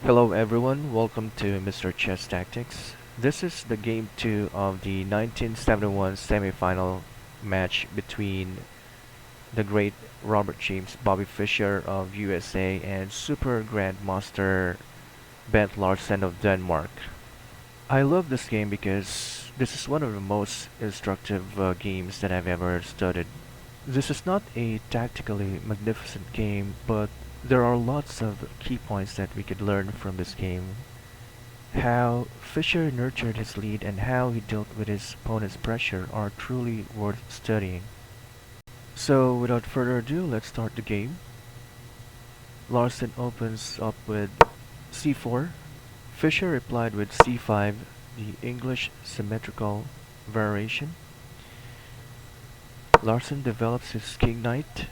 Hello everyone, welcome to Mr. Chess Tactics. This is the game 2 of the 1971 semifinal match between the great Robert James Bobby Fischer of USA and Super Grandmaster Bent Larsen of Denmark. I love this game because this is one of the most instructive games that I've ever studied. This is not a tactically magnificent game, but there are lots of key points that we could learn from this game. How Fischer nurtured his lead and how he dealt with his opponent's pressure are truly worth studying. So without further ado, let's start the game. Larsen opens up with c4. Fischer replied with c5, the English symmetrical variation. Larsen develops his king knight.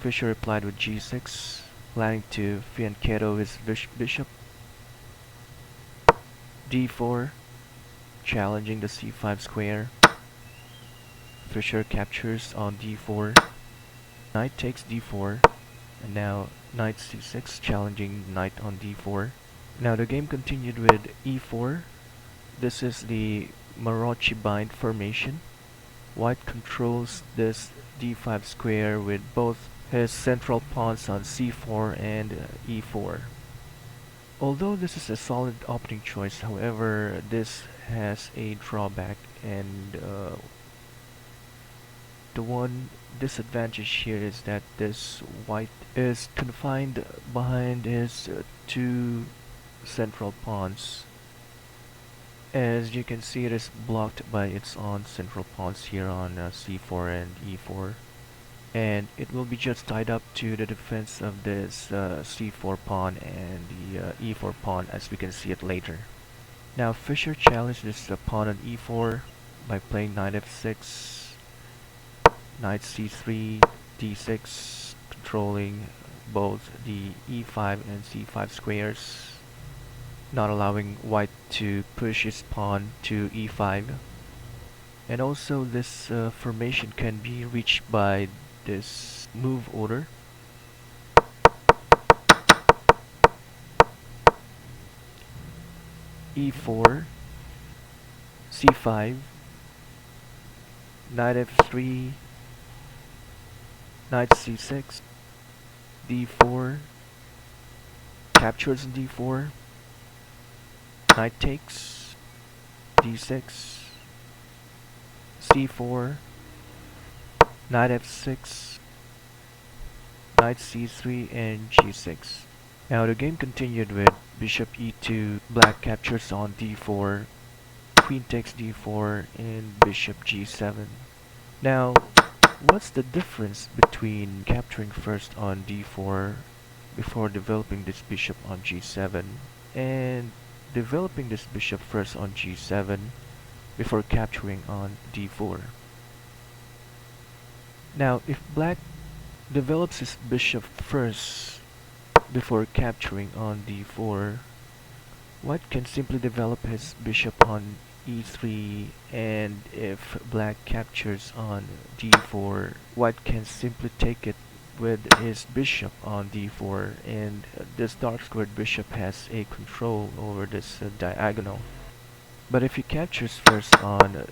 Fischer replied with g6, planning to fianchetto his bishop. d4, challenging the c5 square. Fischer captures on d4. Knight takes d4, and now knight c6, challenging knight on d4. Now the game continued with e4. This is the Maroczy bind formation. White controls this d5 square with both his central pawns on c4 and e4. Although this is a solid opening choice, however, this has a drawback, and the one disadvantage here is that this white is confined behind his two central pawns. As you can see, it is blocked by its own central pawns here on c4 and e4, and it will be just tied up to the defense of this c4 pawn and the e4 pawn, as we can see it later. Now Fischer challenged this pawn on e4 by playing knight f6, knight c3, d6, controlling both the e5 and c5 squares, not allowing white to push his pawn to e5. And also this formation can be reached by this move order. e4, c5, knight f3, knight c6, d4, captures d4, knight takes, d6, c4, knight f6, knight c3, and g6. Now the game continued with bishop e2, black captures on d4, queen takes d4, and bishop g7. Now, what's the difference between capturing first on d4 before developing this bishop on g7 and developing this bishop first on g7 before capturing on d4? Now, if black develops his bishop first before capturing on d4, white can simply develop his bishop on e3, and if black captures on d4, white can simply take it with his bishop on d4, and this dark squared bishop has a control over this diagonal. But if he captures first on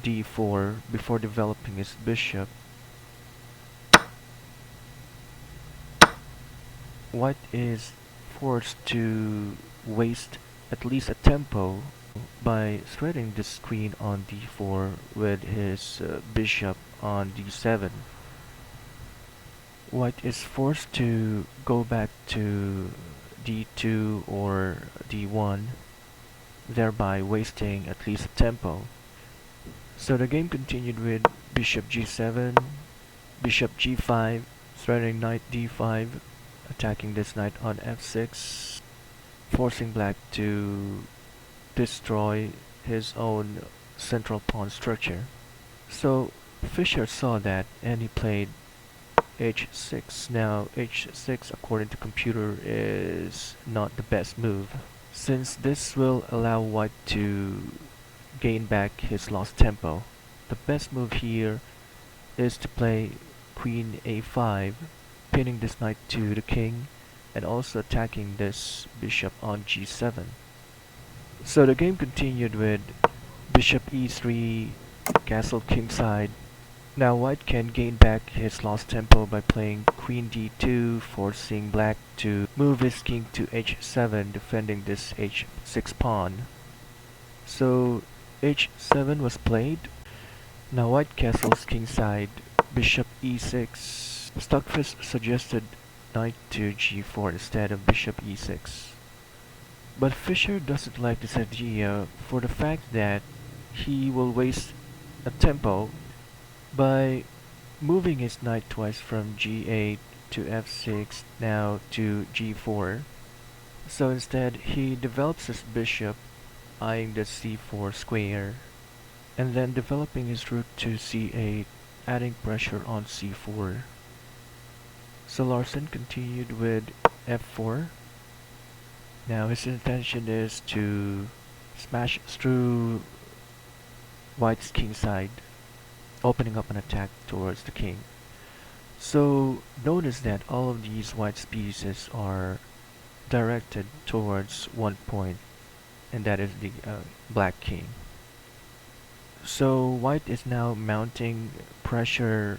d4 before developing his bishop, white is forced to waste at least a tempo by threading the queen on d4 with his bishop on d7. White is forced to go back to d2 or d1, thereby wasting at least a tempo. So the game continued with bishop g7, bishop g5, threading knight d5, attacking this knight on f6, forcing black to destroy his own central pawn structure. So Fischer saw that and he played h6. Now h6, according to computer, is not the best move, since this will allow white to gain back his lost tempo. The best move here is to play queen a5, pinning this knight to the king, and also attacking this bishop on g7. So the game continued with bishop e3, castle kingside. Now white can gain back his lost tempo by playing queen d2, forcing black to move his king to h7, defending this h6 pawn. So h7 was played. Now white castles kingside, bishop e6. Stockfish suggested knight to g4 instead of bishop e6. But Fischer doesn't like this idea for the fact that he will waste a tempo by moving his knight twice from g8 to f6 now to g4. So instead he develops his bishop eyeing the c4 square and then developing his rook to c8, adding pressure on c4. So Larsen continued with f4. Now his intention is to smash through white's kingside, opening up an attack towards the king. So notice that all of these white's pieces are directed towards one point, and that is the black king. So white is now mounting pressure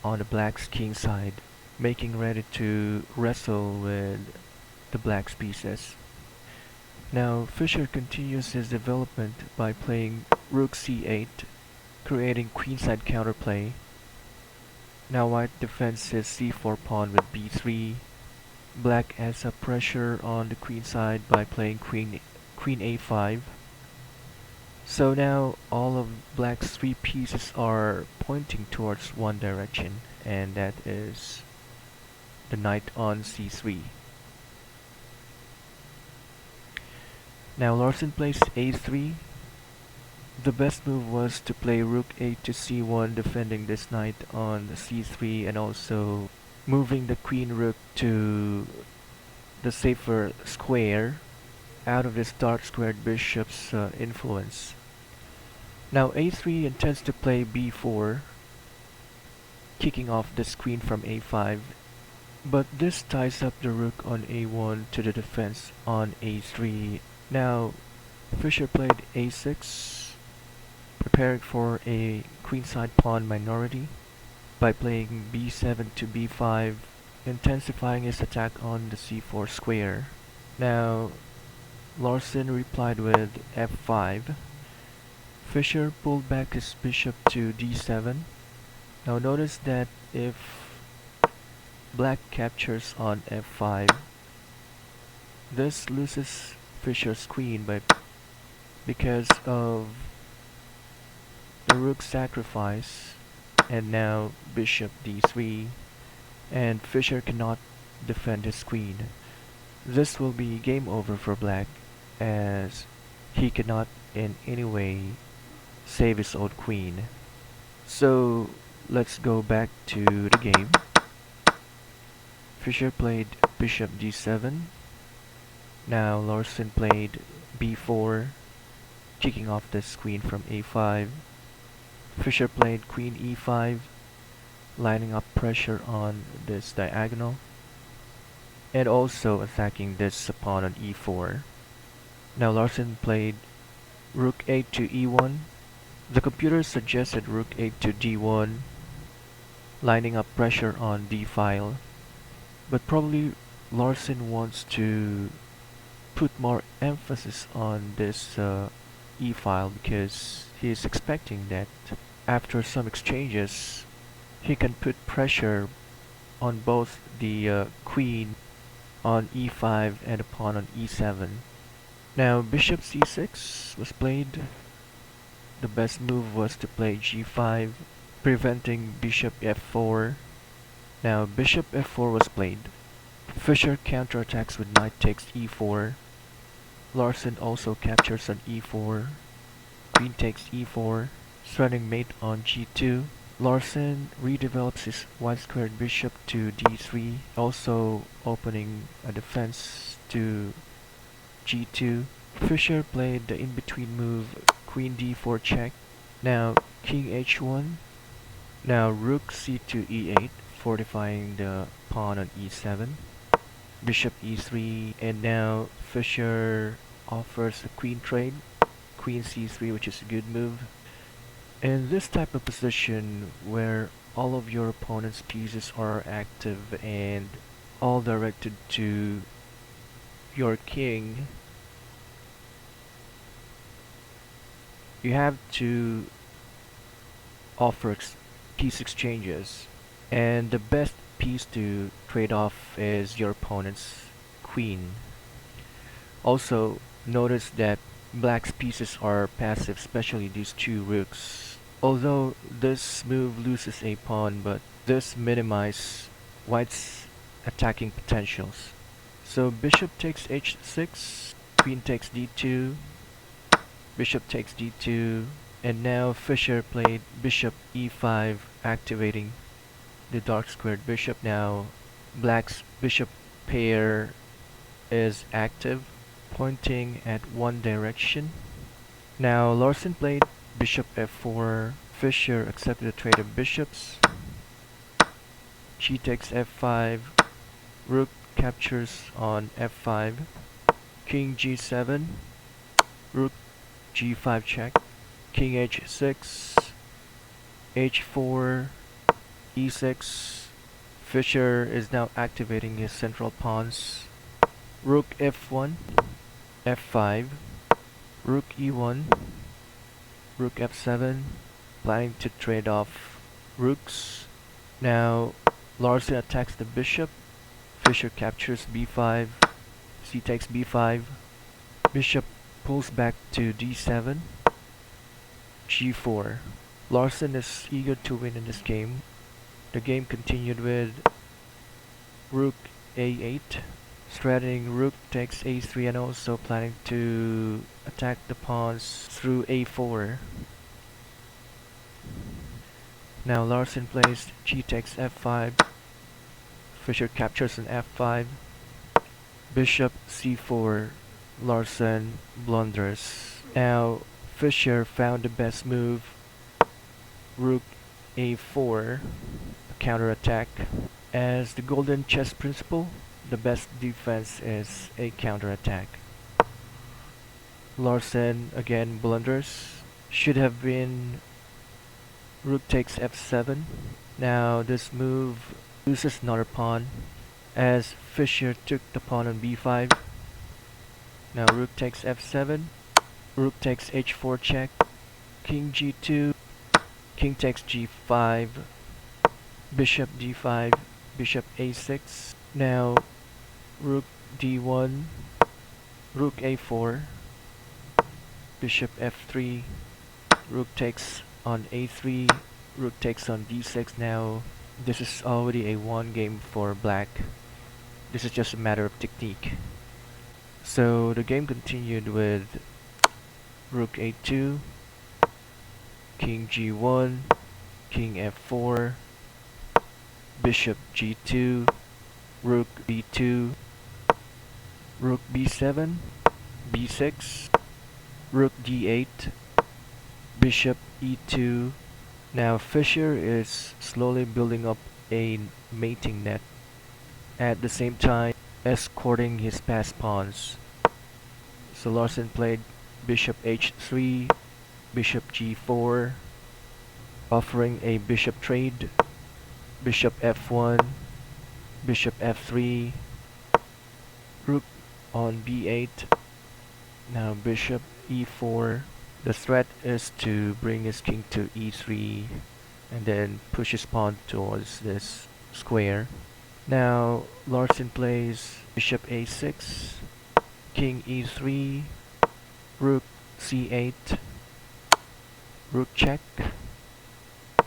on the black's king side, making ready to wrestle with the black's pieces. Now Fischer continues his development by playing rook c8, creating queenside counterplay. Now white defends his c4 pawn with b3. Black adds up pressure on the queen side by playing queen a5. So now all of black's three pieces are pointing towards one direction, and that is the knight on c3. Now Larsen plays a3. The best move was to play rook a to c1, defending this knight on c3 and also moving the queen rook to the safer square out of this dark squared bishop's influence. Now a3 intends to play b4, kicking off this queen from a5, but this ties up the rook on a1 to the defense on a3. Now Fischer played a6, preparing for a queenside pawn minority by playing b7 to b5, intensifying his attack on the c4 square. Now Larsen replied with f5. Fischer pulled back his bishop to d7. Now notice that if black captures on f5, this loses Fischer's queen because of the rook sacrifice, and now bishop d3, and Fischer cannot defend his queen. This will be game over for black, as he cannot in any way save his old queen. So let's go back to the game. Fischer played bishop d7. Now Larsen played b4, kicking off this queen from a5. Fischer played queen e5, lining up pressure on this diagonal, and also attacking this pawn on e4. Now Larsen played rook a to e1. The computer suggested rook a to d1, lining up pressure on d-file, but probably Larsen wants to put more emphasis on this e-file because he is expecting that after some exchanges he can put pressure on both the queen on e5 and the pawn on e7. Now bishop c6 was played. The best move was to play g5, preventing bishop f4. Now bishop f4 was played. Fischer counterattacks with knight takes e4. Larsen also captures on e4. Queen takes e4, threatening mate on g2. Larsen redevelops his wide-squared bishop to d3, also opening a defense to g2. Fischer played the in-between move queen d4 check. Now king h1. Now rook c to e8, fortifying the pawn on e7. bishop e3, and now Fischer offers a queen trade, queen c3, which is a good move. In this type of position where all of your opponent's pieces are active and all directed to your king, you have to offer piece exchanges, and the best piece to trade off is your opponent's queen. Also, notice that black's pieces are passive, especially these two rooks. Although this move loses a pawn, but this minimizes white's attacking potentials. So bishop takes h6, queen takes d2, bishop takes d2, and now Fischer played bishop e5, activating the dark squared bishop. Now black's bishop pair is active, pointing at one direction. Now Larsen played bishop f4, Fischer accepted a trade of bishops, g takes f5, rook captures on f5, king g7, rook g5 check, king h6, h4, e6. Fischer is now activating his central pawns. Rook f1, f5, rook e1, rook f7, planning to trade off rooks. Now Larsen attacks the bishop, Fischer captures b5, c takes b5, bishop pulls back to d7, g4. Larsen is eager to win in this game. The game continued with rook a8, straddling rook takes a3, and also planning to attack the pawns through a4. Now Larsen plays g takes f5, Fischer captures on f5, bishop c4, Larsen blunders. Now Fischer found the best move, rook a4, a counterattack. As the golden chess principle, the best defense is a counterattack. Larsen again blunders. Should have been rook takes f7. Now this move loses another pawn as Fischer took the pawn on b5. Now rook takes f7, rook takes h4 check, king g2, king takes g5, bishop d5, bishop a6. Now rook d1, rook a4, bishop f3, rook takes on a3, rook takes on d6. Now this is already a one game for black. This is just a matter of technique. So the game continued with rook a2, king g1, king f4, bishop g2, rook b2, rook b7, b6, rook d8, bishop e2. Now Fischer is slowly building up a mating net, at the same time escorting his passed pawns. So Larsen played bishop h3, bishop g4, offering a bishop trade, bishop f1, bishop f3, rook on b8, now bishop e4. The threat is to bring his king to e3 and then push his pawn towards this square. Now Larsen plays bishop a6, king e3, rook c8, rook check,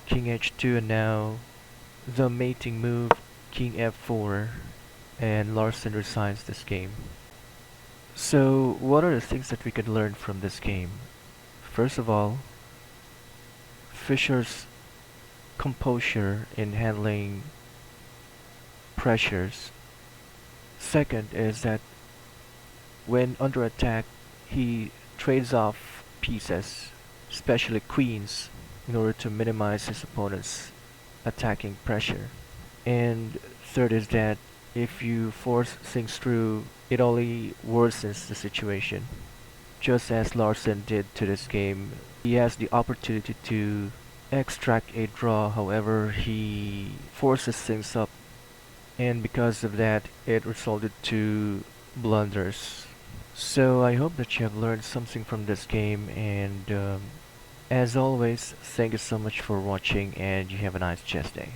king h2, and now the mating move, king f4, and Larsen resigns this game. So what are the things that we could learn from this game? First of all, Fischer's composure in handling pressures. Second is that when under attack, he trades off pieces, especially queens, in order to minimize his opponent's attacking pressure. And third is that If you force things through, it only worsens the situation. Just as Larsen did to this game, he has the opportunity to extract a draw, however, he forces things up, and because of that, it resulted to blunders. So I hope that you have learned something from this game, and as always, thank you so much for watching, and you have a nice chess day.